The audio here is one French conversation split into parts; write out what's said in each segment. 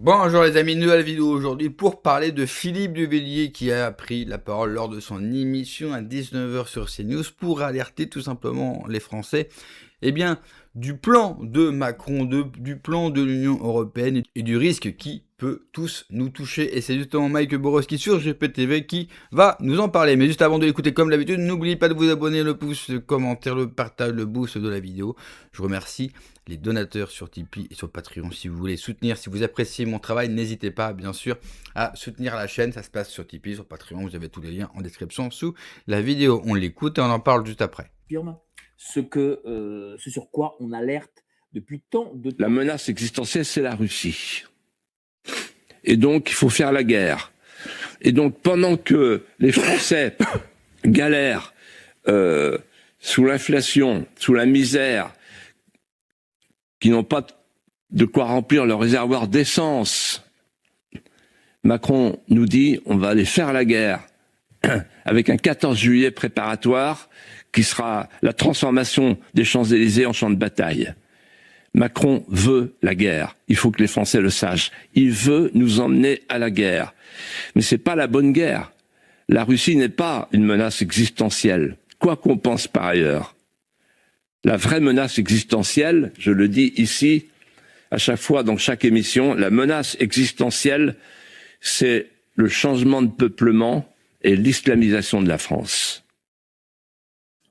Bonjour les amis, nouvelle vidéo aujourd'hui pour parler de Philippe de Villiers qui a pris la parole lors de son émission à 19h sur CNews pour alerter tout simplement les Français du plan de Macron, du plan de l'Union Européenne et du risque qui peut tous nous toucher. Et c'est justement Mike Borowski sur GPTV qui va nous en parler. Mais juste avant de l'écouter comme d'habitude, n'oubliez pas de vous abonner, le pouce, le commentaire, le partage, le boost de la vidéo. Je remercie les donateurs sur Tipeee et sur Patreon. Si vous voulez soutenir, si vous appréciez mon travail, n'hésitez pas bien sûr à soutenir la chaîne. Ça se passe sur Tipeee, sur Patreon, vous avez tous les liens en description sous la vidéo. On l'écoute et on en parle juste après. Ce sur quoi on alerte depuis tant de temps. La menace existentielle, c'est la Russie. Et donc, il faut faire la guerre. Et donc, pendant que les Français galèrent sous l'inflation, sous la misère, qui n'ont pas de quoi remplir leur réservoir d'essence, Macron nous dit on va aller faire la guerre avec un 14 juillet préparatoire qui sera la transformation des Champs-Élysées en champ de bataille. Macron veut la guerre. Il faut que les Français le sachent. Il veut nous emmener à la guerre. Mais c'est pas la bonne guerre. La Russie n'est pas une menace existentielle, quoi qu'on pense par ailleurs. La vraie menace existentielle, je le dis ici, à chaque fois dans chaque émission, la menace existentielle, c'est le changement de peuplement et l'islamisation de la France.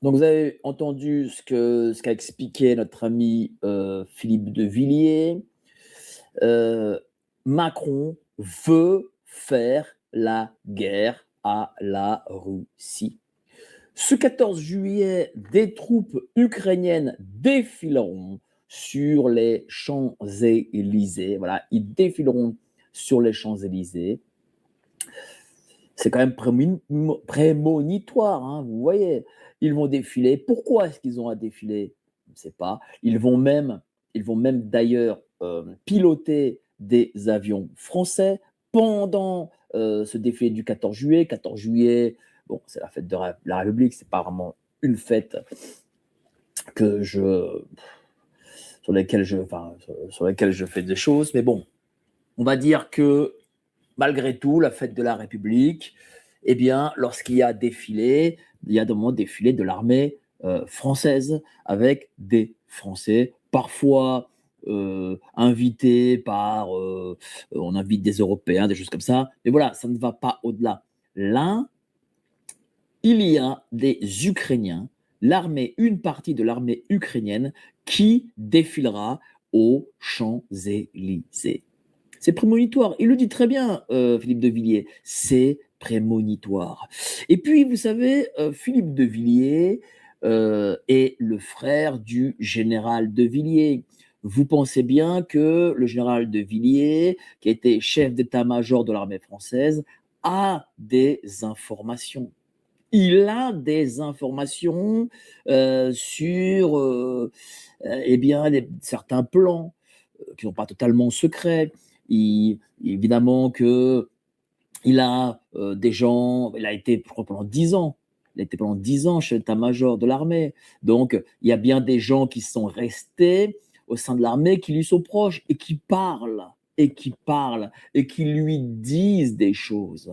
Donc vous avez entendu ce qu'a expliqué notre ami Philippe de Villiers. Macron veut faire la guerre à la Russie. Ce 14 juillet, des troupes ukrainiennes défileront sur les Champs-Élysées. Voilà, ils défileront sur les Champs-Élysées. C'est quand même prémonitoire, hein, vous voyez. Ils vont défiler. Pourquoi est-ce qu'ils ont à défiler? Je ne sais pas. Ils vont même d'ailleurs piloter des avions français pendant ce défilé du 14 juillet. 14 juillet, bon, c'est la fête de la République, c'est pas vraiment une fête sur laquelle je fais des choses, mais bon, on va dire que malgré tout, la fête de la République, eh bien, lorsqu'il y a défilé, il y a moment défilé de l'armée française avec des Français, parfois invités par, on invite des Européens, des choses comme ça, mais voilà, ça ne va pas au-delà. Là, il y a des Ukrainiens, une partie de l'armée ukrainienne qui défilera aux Champs-Élysées. C'est prémonitoire. Il le dit très bien, Philippe de Villiers. C'est prémonitoire. Et puis, vous savez, Philippe de Villiers est le frère du général de Villiers. Vous pensez bien que le général de Villiers, qui était chef d'état-major de l'armée française, a des informations. Il a des informations sur certains plans qui ne sont pas totalement secrets. Évidemment qu'il a des gens, il a été, je crois, pendant 10 ans. Il a été pendant 10 ans chez l'état-major de l'armée. Donc, il y a bien des gens qui sont restés au sein de l'armée, qui lui sont proches et qui parlent, et qui lui disent des choses.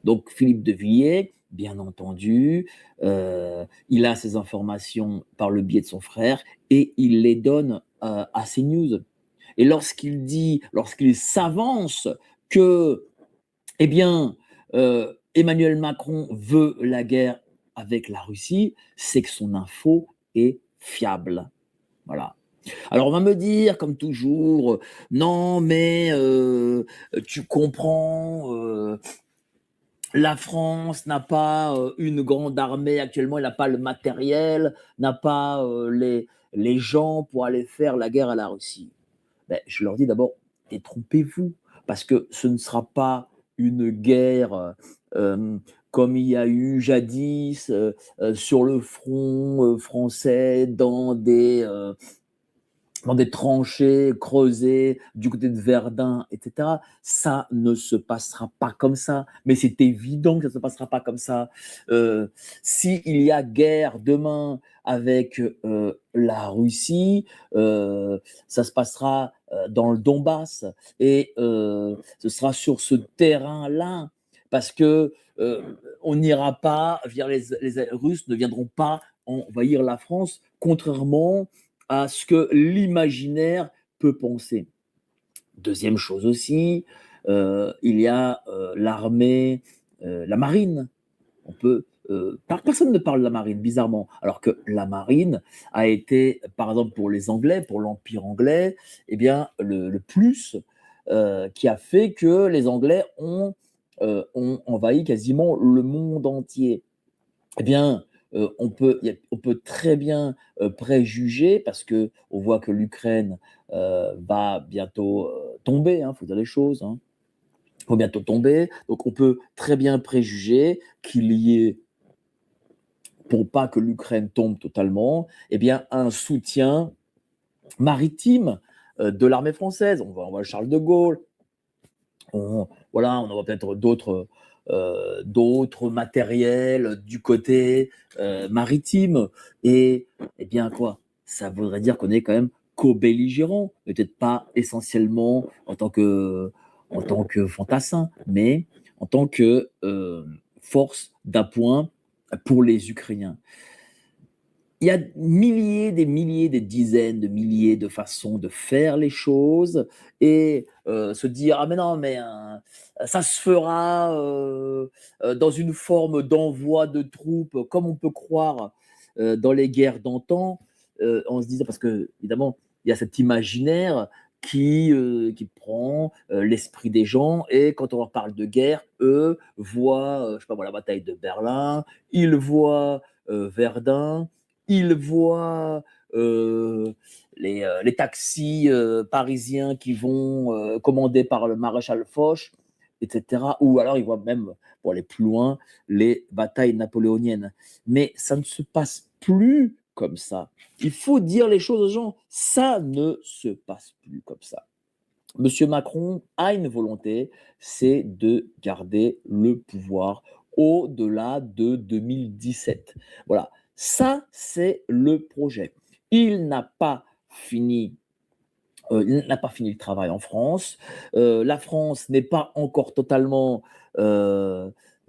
Donc, Philippe de Villiers, bien entendu, il a ces informations par le biais de son frère et il les donne à CNews. Et lorsqu'il s'avance que, eh bien, Emmanuel Macron veut la guerre avec la Russie, c'est que son info est fiable. Voilà. Alors on va me dire, comme toujours, non mais tu comprends, la France n'a pas une grande armée actuellement, elle n'a pas le matériel, n'a pas les gens pour aller faire la guerre à la Russie. Ben, je leur dis d'abord, détrompez-vous, parce que ce ne sera pas une guerre comme il y a eu jadis sur le front français dans des tranchées creusées du côté de Verdun, etc. Ça ne se passera pas comme ça. Mais c'est évident que ça ne se passera pas comme ça. S'il y a guerre demain avec la Russie, ça se passera dans le Donbass. Et ce sera sur ce terrain-là, parce que on n'ira pas, les Russes ne viendront pas envahir la France, contrairement à ce que l'imaginaire peut penser. Deuxième chose aussi, il y a l'armée, la marine. Personne ne parle de la marine, bizarrement, alors que la marine a été, par exemple, pour les Anglais, pour l'Empire anglais, eh bien, le plus qui a fait que les Anglais ont envahi quasiment le monde entier. Eh bien, on peut très bien préjuger, parce que on voit que l'Ukraine va bientôt tomber, il faut dire les choses, va bientôt tomber. Donc, on peut très bien préjuger qu'il y ait, pour pas que l'Ukraine tombe totalement, eh bien, un soutien maritime de l'armée française. On voit Charles de Gaulle, on aura peut-être d'autres matériels du côté maritime. Et eh bien quoi, ça voudrait dire qu'on est quand même co-belligérant, peut-être pas essentiellement en tant que fantassin, mais en tant que force d'appoint pour les Ukrainiens. Il y a des milliers, des dizaines de milliers de façons de faire les choses, et se dire ah mais non, mais ça se fera dans une forme d'envoi de troupes, comme on peut croire dans les guerres d'antan, en se disant, parce que évidemment il y a cet imaginaire qui prend l'esprit des gens, et quand on leur parle de guerre, eux voient je sais pas moi, la bataille de Berlin, ils voient Verdun, ils voient les taxis parisiens qui vont commandés par le maréchal Foch, etc. Ou alors ils voient même, pour aller plus loin, les batailles napoléoniennes. Mais ça ne se passe plus comme ça. Il faut dire les choses aux gens. Ça ne se passe plus comme ça. Monsieur Macron a une volonté, c'est de garder le pouvoir au-delà de 2017. Voilà. Ça, c'est le projet. Il n'a pas fini le travail en France. La France n'est pas encore totalement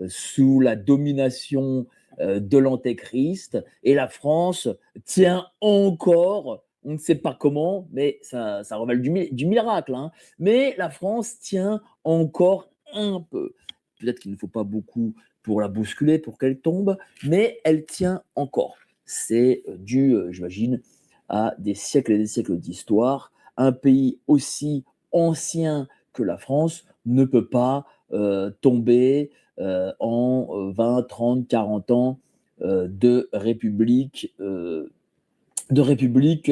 sous la domination de l'antéchrist, et la France tient encore, on ne sait pas comment, mais ça relève du miracle, mais la France tient encore un peu. Peut-être qu'il ne faut pas beaucoup pour la bousculer, pour qu'elle tombe, mais elle tient encore. C'est dû, j'imagine, à des siècles et des siècles d'histoire. Un pays aussi ancien que la France ne peut pas tomber en 20, 30, 40 ans de république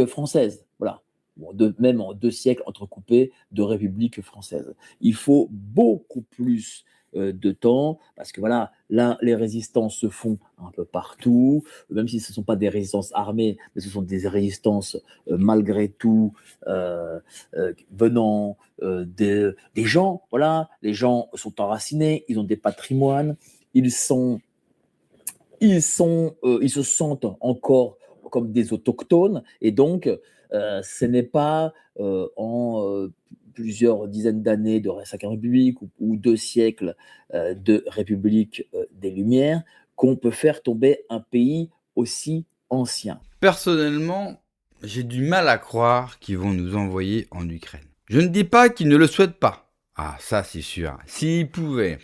française. Voilà. Bon, même en 2 siècles entrecoupés de république française. Il faut beaucoup plus de temps, parce que voilà, là, les résistances se font un peu partout, même si ce ne sont pas des résistances armées, mais ce sont des résistances malgré tout venant des gens. Voilà, les gens sont enracinés, ils ont des patrimoines, ils se sentent encore comme des autochtones, et donc ce n'est pas en plusieurs dizaines d'années de Cinquième République ou 2 siècles de République des Lumières qu'on peut faire tomber un pays aussi ancien. Personnellement, j'ai du mal à croire qu'ils vont nous envoyer en Ukraine. Je ne dis pas qu'ils ne le souhaitent pas. Ah, ça c'est sûr. S'ils pouvaient,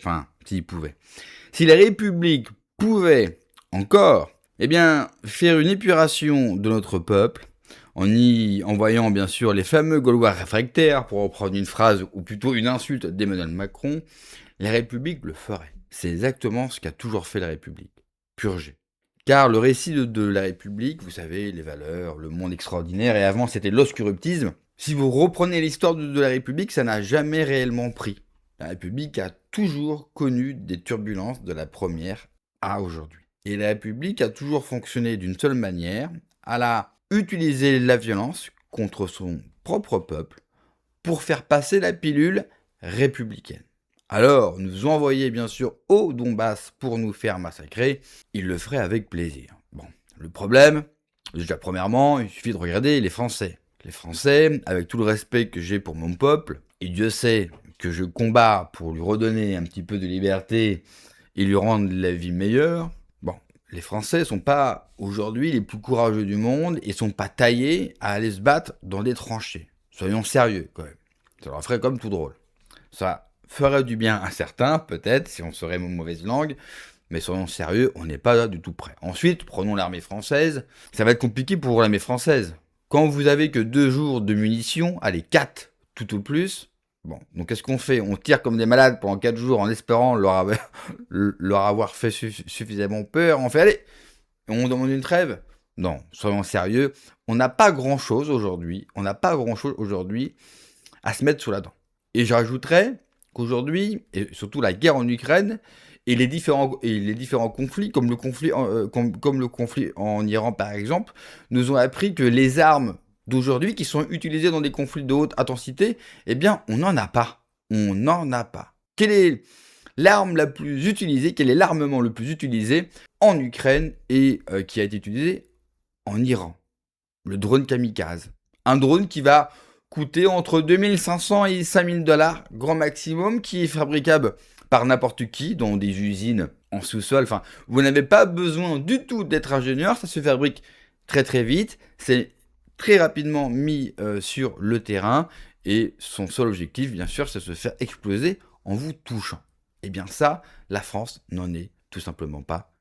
si la République pouvait encore, eh bien, faire une épuration de notre peuple, en y envoyant bien sûr les fameux Gaulois réfractaires, pour reprendre une phrase ou plutôt une insulte d'Emmanuel Macron, la République le ferait. C'est exactement ce qu'a toujours fait la République, purger. Car le récit de la République, vous savez, les valeurs, le monde extraordinaire, et avant c'était l'oscuruptisme, si vous reprenez l'histoire de la République, ça n'a jamais réellement pris. La République a toujours connu des turbulences de la première à aujourd'hui. Et la République a toujours fonctionné d'une seule manière, elle a utilisé la violence contre son propre peuple pour faire passer la pilule républicaine. Alors, nous envoyer bien sûr au Donbass pour nous faire massacrer, il le ferait avec plaisir. Bon, le problème, déjà premièrement, il suffit de regarder les Français. Les Français, avec tout le respect que j'ai pour mon peuple, et Dieu sait que je combats pour lui redonner un petit peu de liberté et lui rendre la vie meilleure, bon, les Français sont pas aujourd'hui les plus courageux du monde et sont pas taillés à aller se battre dans des tranchées. Soyons sérieux quand même. Ça leur ferait comme tout drôle. Ça ferait du bien à certains, peut-être, si on serait mauvaise langue, mais soyons sérieux, on n'est pas là du tout prêt. Ensuite, prenons l'armée française. Ça va être compliqué pour l'armée française. Quand vous avez que 2 jours de munitions, allez, 4 tout au plus, bon, donc qu'est-ce qu'on fait? On tire comme des malades pendant 4 jours en espérant leur avoir fait suffisamment peur. On fait, allez, on demande une trêve? Non, soyons sérieux, on n'a pas grand-chose aujourd'hui, à se mettre sous la dent. Et je rajouterais qu'aujourd'hui, et surtout la guerre en Ukraine, et les différents conflits, comme le conflit en Iran par exemple, nous ont appris que les armes d'aujourd'hui qui sont utilisées dans des conflits de haute intensité, eh bien, on n'en a pas. On n'en a pas. Quelle est l'arme la plus utilisée, quel est l'armement le plus utilisé en Ukraine et qui a été utilisé en Iran? Le drone kamikaze. Un drone qui va coûter entre 2500 et 5000 $, grand maximum, qui est fabricable par n'importe qui, dans des usines en sous-sol. Enfin, vous n'avez pas besoin du tout d'être ingénieur, ça se fabrique très très vite, c'est très rapidement mis sur le terrain, et son seul objectif, bien sûr, c'est de se faire exploser en vous touchant. Eh bien ça, la France n'en est tout simplement pas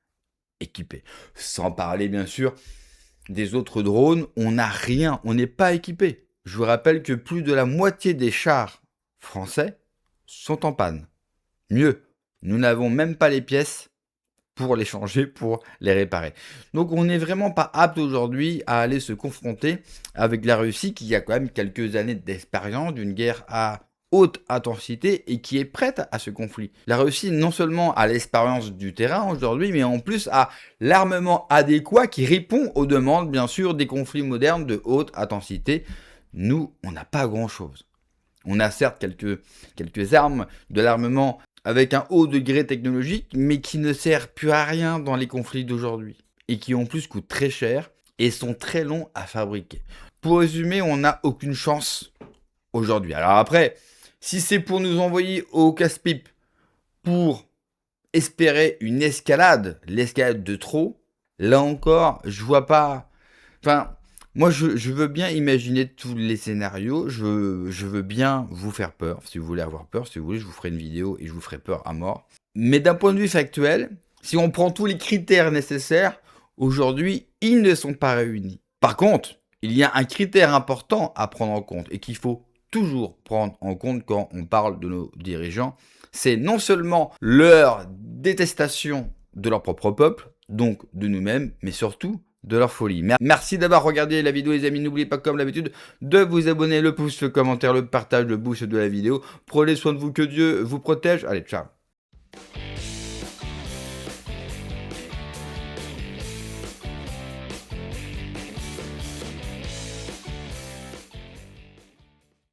équipée. Sans parler, bien sûr, des autres drones, on n'a rien, on n'est pas équipé. Je vous rappelle que plus de la moitié des chars français sont en panne. Mieux, nous n'avons même pas les pièces pour les changer, pour les réparer. Donc on n'est vraiment pas apte aujourd'hui à aller se confronter avec la Russie qui a quand même quelques années d'expérience d'une guerre à haute intensité et qui est prête à ce conflit. La Russie non seulement a l'expérience du terrain aujourd'hui, mais en plus a l'armement adéquat qui répond aux demandes, bien sûr, des conflits modernes de haute intensité. Nous, on n'a pas grand-chose. On a certes quelques armes de l'armement avec un haut degré technologique, mais qui ne sert plus à rien dans les conflits d'aujourd'hui. Et qui en plus coûtent très cher et sont très longs à fabriquer. Pour résumer, on n'a aucune chance aujourd'hui. Alors après, si c'est pour nous envoyer au casse-pipe, pour espérer une escalade, l'escalade de trop, là encore, je vois pas... Enfin, moi, je veux bien imaginer tous les scénarios, je veux bien vous faire peur. Si vous voulez avoir peur, si vous voulez, je vous ferai une vidéo et je vous ferai peur à mort. Mais d'un point de vue factuel, si on prend tous les critères nécessaires, aujourd'hui, ils ne sont pas réunis. Par contre, il y a un critère important à prendre en compte et qu'il faut toujours prendre en compte quand on parle de nos dirigeants, c'est non seulement leur détestation de leur propre peuple, donc de nous-mêmes, mais surtout de leur folie. Merci d'avoir regardé la vidéo les amis, n'oubliez pas comme d'habitude de vous abonner, le pouce, le commentaire, le partage, le boost de la vidéo. Prenez soin de vous, que Dieu vous protège. Allez, ciao.